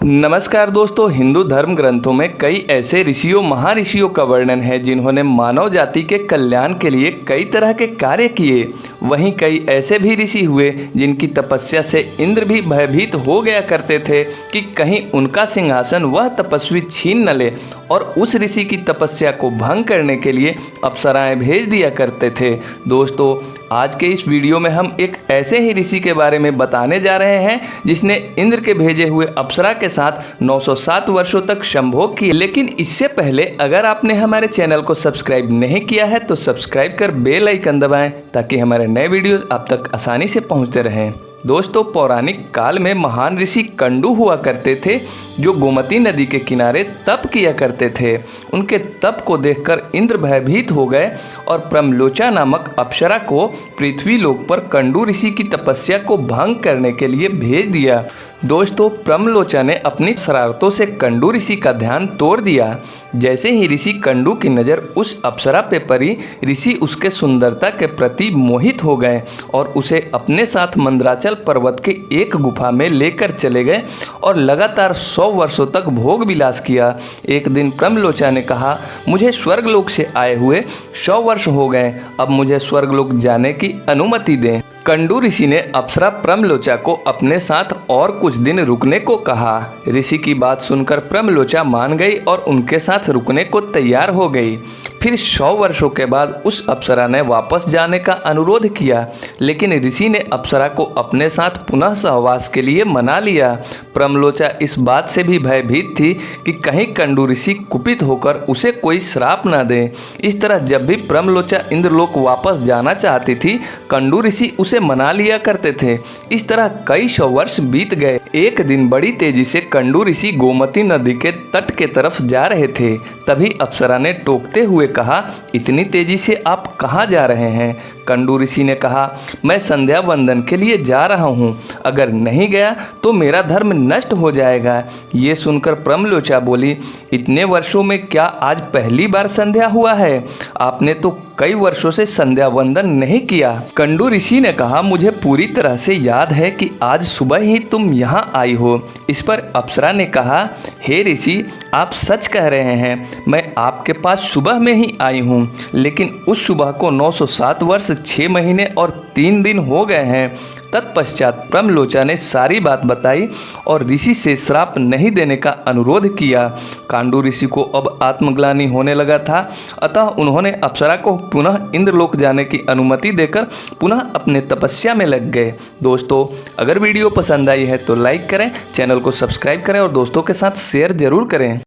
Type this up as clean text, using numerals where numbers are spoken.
नमस्कार दोस्तों, हिंदू धर्म ग्रंथों में कई ऐसे ऋषियों महर्षियों का वर्णन है जिन्होंने मानव जाति के कल्याण के लिए कई तरह के कार्य किए। वहीं कई ऐसे भी ऋषि हुए जिनकी तपस्या से इंद्र भी भयभीत हो गया करते थे कि कहीं उनका सिंहासन वह तपस्वी छीन न ले, और उस ऋषि की तपस्या को भंग करने के लिए अप्सराएं भेज दिया करते थे। दोस्तों, आज के इस वीडियो में हम एक ऐसे ही ऋषि के बारे में बताने जा रहे हैं जिसने इंद्र के भेजे हुए अप्सरा के साथ 907 वर्षों तक संभोग किए। लेकिन इससे पहले अगर आपने हमारे चैनल को सब्सक्राइब नहीं किया है तो सब्सक्राइब कर बेल आइकन दबाएं ताकि हमारे नए वीडियोस आप तक आसानी से पहुंचते रहें। दोस्तों, पौराणिक काल में महान ऋषि कंडू हुआ करते थे जो गोमती नदी के किनारे तप किया करते थे। उनके तप को देखकर इंद्र भयभीत हो गए और प्रमलोचा नामक अप्सरा को पृथ्वी लोक पर कंडू ऋषि की तपस्या को भंग करने के लिए भेज दिया। दोस्तों, प्रमलोचा ने अपनी शरारतों से कंडू ऋषि का ध्यान तोड़ दिया। जैसे ही ऋषि कंडू की नज़र उस अप्सरा पे पड़ी, ऋषि उसके सुंदरता के प्रति मोहित हो गए और उसे अपने साथ मंदराचल पर्वत के एक गुफा में लेकर चले गए और लगातार 100 वर्षों तक भोग विलास किया। एक दिन प्रमलोचा ने कहा, मुझे स्वर्गलोक से आए हुए 100 वर्ष हो गए, अब मुझे स्वर्गलोक जाने की अनुमति दें। कंडू ऋषि ने अप्सरा प्रमलोचा को अपने साथ और कुछ दिन रुकने को कहा। ऋषि की बात सुनकर प्रमलोचा मान गई और उनके साथ रुकने को तैयार हो गई। फिर 100 वर्षों के बाद उस अप्सरा ने वापस जाने का अनुरोध किया, लेकिन ऋषि ने अप्सरा को अपने साथ पुनः सहवास के लिए मना लिया। प्रमलोचा इस बात से भी भयभीत थी कि कहीं कंडू ऋषि कुपित होकर उसे कोई श्राप न दे। इस तरह जब भी प्रमलोचा इंद्रलोक वापस जाना चाहती थी, कंडू ऋषि उसे मना लिया करते थे। इस तरह कई 100 वर्ष बीत गए। एक दिन बड़ी तेजी से कंडू ऋषि गोमती नदी के तट के तरफ जा रहे थे। तभी अप्सरा ने टोकते हुए कहा, इतनी तेजी से आप कहाँ जा रहे हैं? कंडू ऋषि ने कहा, मैं संध्या वंदन के लिए जा रहा हूँ, अगर नहीं गया तो मेरा धर्म नष्ट हो जाएगा। ये सुनकर प्रमलोचा बोली, इतने वर्षों में क्या आज पहली बार संध्या हुआ है? आपने तो कई वर्षों से संध्या वंदन नहीं किया। कंडू ऋषि ने कहा, मुझे पूरी तरह से याद है कि आज सुबह ही तुम यहाँ आई हो। इस पर अप्सरा ने कहा, हे ऋषि, आप सच कह रहे हैं, मैं आपके पास सुबह में ही आई हूँ, लेकिन उस सुबह को 907 वर्ष 6 महीने और 3 दिन हो गए हैं। तत्पश्चात प्रमलोचा ने सारी बात बताई और ऋषि से श्राप नहीं देने का अनुरोध किया। कंडू ऋषि को अब आत्मग्लानि होने लगा था, अतः उन्होंने अप्सरा को पुनः इंद्रलोक जाने की अनुमति देकर पुनः अपने तपस्या में लग गए। दोस्तों, अगर वीडियो पसंद आई है तो लाइक करें, चैनल को सब्सक्राइब करें और दोस्तों के साथ शेयर जरूर करें।